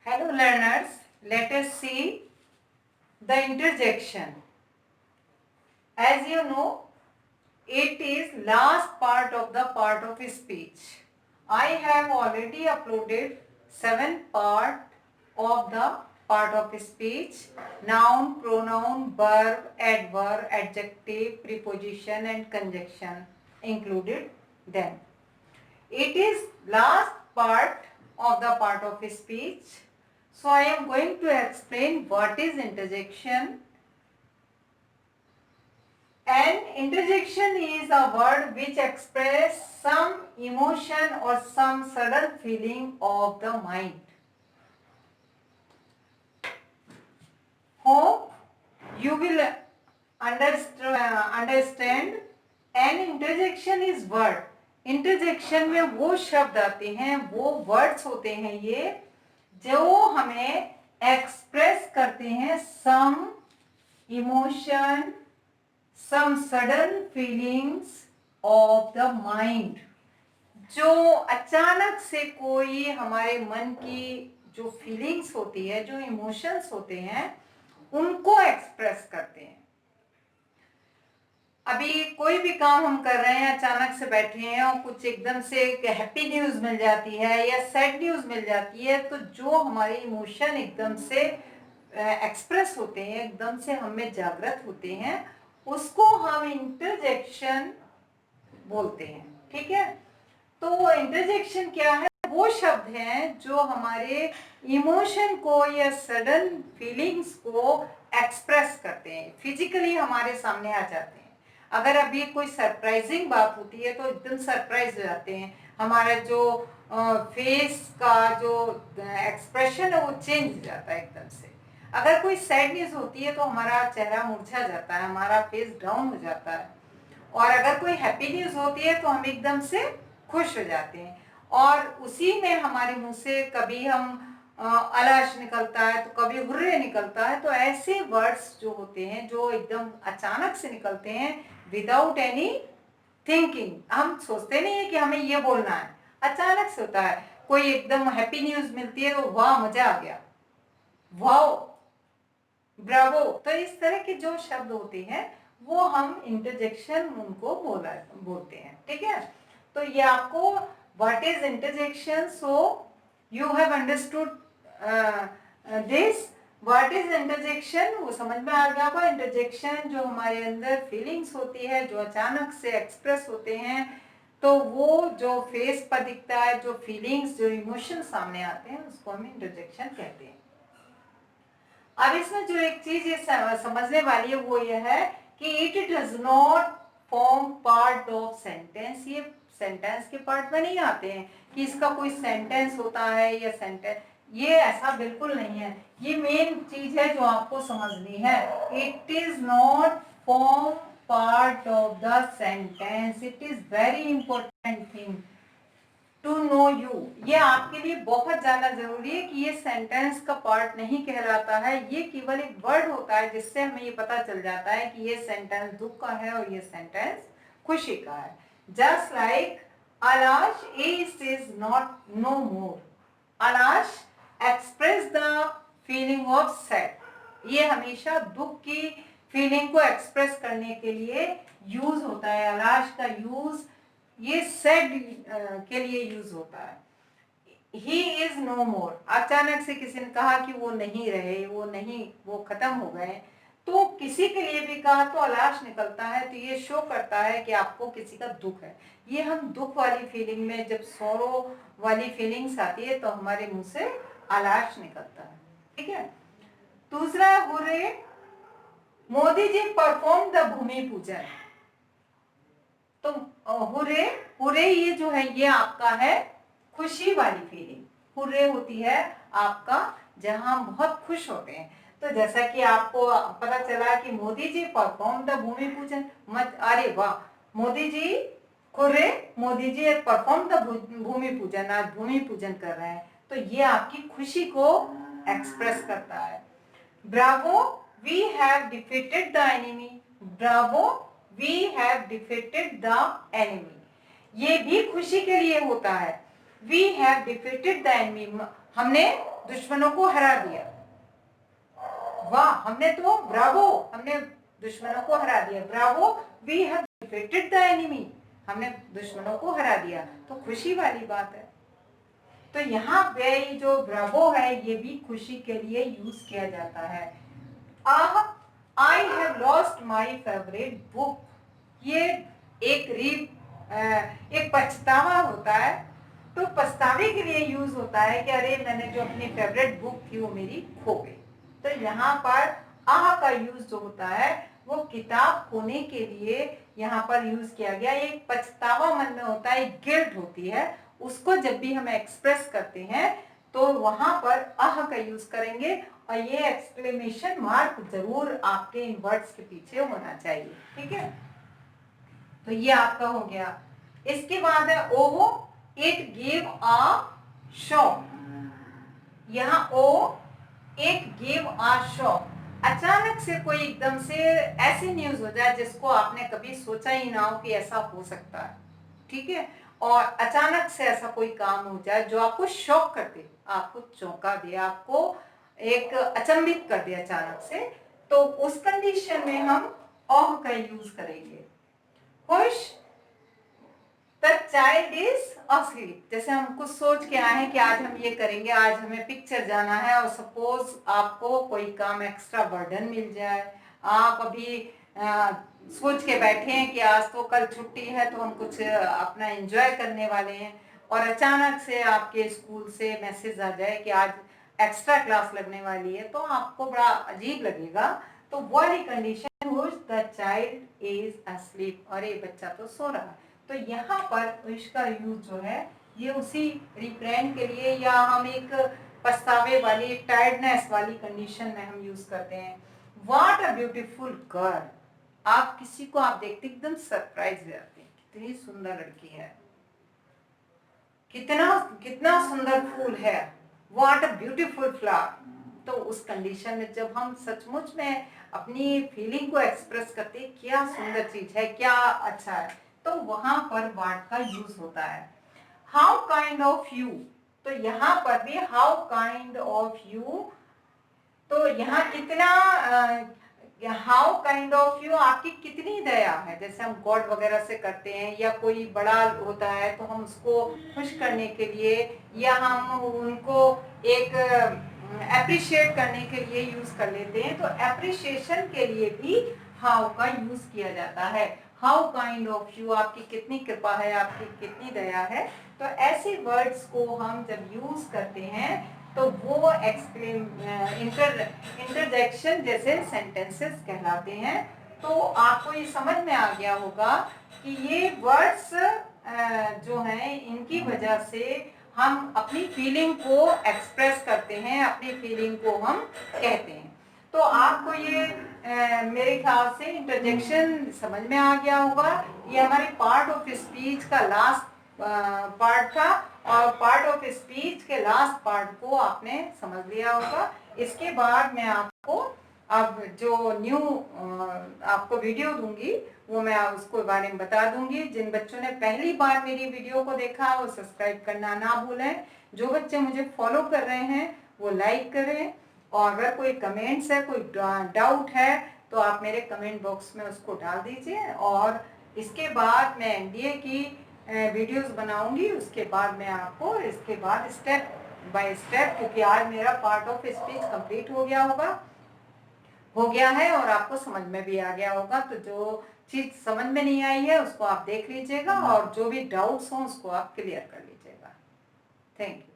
Hello learners, let us see the interjection. As you know, it is last part of speech. I have already uploaded 7 part of the part of speech: noun, pronoun, verb, adverb, adjective, preposition and conjunction included them. It is last part of the part of speech. So I am going to explain what is interjection. An interjection is a word which expresses some emotion or some sudden feeling of the mind. Hope you will understand. An interjection is word. Interjection में वो शब्द आते हैं, वो words होते हैं ये जो हमें एक्सप्रेस करते हैं some emotion, some sudden feelings of the mind. जो अचानक से कोई हमारे मन की जो फीलिंग्स होती है, जो इमोशंस होते हैं, उनको एक्सप्रेस करते हैं। अभी कोई भी काम हम कर रहे हैं, अचानक से बैठे हैं और कुछ एकदम से हैप्पी न्यूज मिल जाती है या सैड न्यूज मिल जाती है, तो जो हमारे इमोशन एकदम से एक्सप्रेस होते हैं, एकदम से हमें जागृत होते हैं, उसको हम इंटरजेक्शन बोलते हैं। ठीक है, तो इंटरजेक्शन क्या है? वो शब्द हैं जो हमारे इमोशन को या सडन फीलिंग्स को एक्सप्रेस करते हैं, फिजिकली हमारे सामने आ जाते हैं। अगर अभी कोई सरप्राइजिंग बात होती है तो एकदम सरप्राइज हो जाते हैं, हमारा जो फेस का जो एक्सप्रेशन है वो चेंज हो जाता है एकदम से। अगर कोई सैड न्यूज होती है तो हमारा चेहरा मुरझा जाता है, हमारा फेस डाउन हो जाता है। और अगर कोई हैप्पी न्यूज होती है तो हम एकदम से खुश हो जाते हैं, और उसी में हमारे मुंह से कभी हम अलाश निकलता है तो कभी हुर्रे निकलता है। तो ऐसे वर्ड्स जो होते हैं जो एकदम अचानक से निकलते हैं विदाउट एनी थिंकिंग, हम सोचते नहीं है कि हमें ये बोलना है, अचानक से होता है। कोई एकदम हैप्पी न्यूज मिलती है तो वाह मजा आ गया, वाओ, ब्रावो। तो इस तरह के जो शब्द होते हैं वो हम इंटरजेक्शन उनको बोलते हैं। ठीक है, तो ये आपको what is interjection, so you have understood this what is interjection, वो समझ में आ गया होगा। इंटरजेक्शन जो हमारे अंदर फीलिंग्स होती है, जो अचानक से एक्सप्रेस होते हैं, तो वो जो फेस पर दिखता है, जो फीलिंग्स, जो इमोशन सामने आते हैं, उसको हम इंटरजेक्शन कहते हैं। अब इसमें जो एक चीज ये समझने वाली है वो ये है कि it does not form part of sentence. ये सेंटेंस के पार्ट में नहीं आते हैं कि इसका कोई सेंटेंस होता है या सेंटेंस, ये ऐसा बिल्कुल नहीं है। ये मेन चीज है जो आपको समझनी है। It is not form part of the sentence. It is very important thing to know you. ये आपके लिए बहुत ज्यादा जरूरी है कि ये सेंटेंस का पार्ट नहीं कहलाता है, ये केवल एक वर्ड होता है जिससे हमें ये पता चल जाता है कि ये सेंटेंस दुख का है और ये सेंटेंस खुशी का है। Just like alas is not no more. Alas express the feeling of sad. ये हमेशा दुख की फीलिंग को एक्सप्रेस करने के लिए यूज होता है। अलाश का यूज ये सैड के लिए यूज होता है। ही इज नो मोर, अचानक से किसी ने कहा कि वो नहीं रहे, वो खत्म हो गए, तो किसी के लिए भी कहा तो अलाश निकलता है। तो ये शो करता है कि आपको किसी का दुख है। ये हम दुख वाली फीलिंग में, जब सौरो वाली फीलिंग्स आती है तो हमारे मुंह से अलाश निकलता है। ठीक है, दूसरा hurray, Modi ji perform the bhoomi pujan. तो हुर्रे, हुर्रे ये जो है ये आपका है खुशी वाली फीलिंग। हुर्रे होती है आपका जहां हम बहुत खुश होते हैं। तो जैसा कि आपको पता चला कि मोदी जी परफॉर्म द भूमि पूजन, मत अरे वाह Modi ji, hurray Modi ji perform the bhoomi pujan, आज भूमि पूजन कर रहे हैं, तो ये आपकी खुशी को एक्सप्रेस करता है। Bravo, we have defeated the enemy. Bravo, we have defeated the enemy, ये भी खुशी के लिए होता है। We have defeated the enemy, हमने दुश्मनों को हरा दिया। वाह, हमने तो ब्रावो, हमने दुश्मनों को हरा दिया। Bravo, we have defeated the enemy, हमने दुश्मनों को हरा दिया, तो खुशी वाली बात है। तो यहाँ पे जो ब्रावो है ये भी खुशी के लिए यूज किया जाता है। Ah, I have lost my favourite book, ये एक पछतावा होता है, तो पछतावे के लिए यूज होता है कि अरे मैंने जो अपनी फेवरेट बुक थी वो मेरी खो गई। तो यहाँ पर आह का यूज जो होता है वो किताब खोने के लिए यहाँ पर यूज किया गया। एक पछतावा मन में होता है, एक गिल्ट होती है, उसको जब भी हम एक्सप्रेस करते हैं तो वहां पर आह का यूज करेंगे, और ये एक्सक्लेमेशन मार्क जरूर आपके इन वर्ड्स के पीछे होना चाहिए। ठीक है, तो ये आपका हो गया। इसके बाद है ओहो, इट गिव अ शॉक। यहाँ ओ, इट गिव अ शॉक, अचानक से कोई एकदम से ऐसी न्यूज हो जाए जिसको आपने कभी सोचा ही ना हो कि ऐसा हो सकता है। ठीक है, और अचानक से ऐसा कोई काम हो जाए जो आपको शॉक कर दे, आपको चौंका दे, आपको एक अचंभित कर दे अचानक से, तो उस कंडीशन में हम ओह का यूज करेंगे। खुश, द चाइल्ड इज अस्लीप, जैसे हम कुछ सोच के आए हैं कि आज हम ये करेंगे, आज हमें पिक्चर जाना है, और सपोज आपको कोई काम एक्स्ट्रा बर्डन मिल जाए, आप अभी सोच के बैठे हैं कि आज तो कल छुट्टी है तो हम कुछ अपना एंजॉय करने वाले हैं, और अचानक से आपके स्कूल से मैसेज आ जाए कि आज एक्स्ट्रा क्लास लगने वाली है, तो आपको बड़ा अजीब लगेगा। तो वो वाली condition whose the child is asleep, और ये बच्चा तो सो रहा है। तो यहाँ पर इसका यूज जो है ये उसी रिप्रेंड के लिए, या हम एक पछतावे वाली, टायर्डनेस वाली कंडीशन में हम यूज करते हैं। व्हाट अ ब्यूटीफुल गर्ल, आप किसी को आप देखते एकदम सरप्राइज हो जाते हैं, कितनी सुंदर लड़की है, कितना कितना सुंदर फूल है, व्हाट अ ब्यूटीफुल फ्लावर। तो उस कंडीशन में जब हम सचमुच में अपनी फीलिंग को एक्सप्रेस करते हैं, क्या सुंदर चीज है, क्या अच्छा है, तो वहां पर व्हाट का यूज होता है। हाउ काइंड ऑफ यू, तो यहाँ पर भी हाउ काइंड ऑफ यू, तो यहाँ कितना, हाउ काइंड ऑफ यू, आपकी कितनी दया है, जैसे हम गॉड वगैरह से करते हैं, या कोई बड़ा होता है तो हम उसको खुश करने के लिए, या हम उनको एक अप्रिशिएट करने के लिए यूज कर लेते हैं, तो अप्रिशिएशन के लिए भी हाउ का यूज किया जाता है। हाउ काइंड ऑफ यू, आपकी कितनी कृपा है, आपकी कितनी दया है। तो ऐसे वर्ड्स को हम जब यूज करते हैं तो वो इंटरजेक्शन जैसे सेंटेंसेस कहलाते हैं। तो आपको ये समझ में आ गया होगा कि ये वर्ड्स जो हैं इनकी वजह से हम अपनी फीलिंग को एक्सप्रेस करते हैं, अपनी फीलिंग को हम कहते हैं। तो आपको ये मेरे ख्याल से इंटरजेक्शन समझ में आ गया होगा। ये हमारे पार्ट ऑफ स्पीच का लास्ट पार्ट था, और पार्ट ऑफ स्पीच के लास्ट पार्ट को आपने समझ लिया होगा। इसके बाद मैं आपको अब जो न्यू आपको वीडियो दूंगी वो मैं उसको बारे में बता दूंगी। जिन बच्चों ने पहली बार मेरी वीडियो को देखा वो सब्सक्राइब करना ना भूलें। जो बच्चे मुझे फॉलो कर रहे हैं वो लाइक करें, और अगर कोई कमेंट्स है, कोई डाउट है, तो आप मेरे कमेंट बॉक्स में उसको डाल दीजिए। और इसके बाद मैं एनडीए की वीडियोस बनाऊंगी, उसके बाद मैं आपको इसके बाद स्टेप बाय स्टेप, क्योंकि आज मेरा पार्ट ऑफ स्पीच कंप्लीट हो गया है और आपको समझ में भी आ गया होगा। तो जो चीज समझ में नहीं आई है उसको आप देख लीजिएगा, और जो भी डाउट्स हों उसको आप क्लियर कर लीजिएगा। Thank you.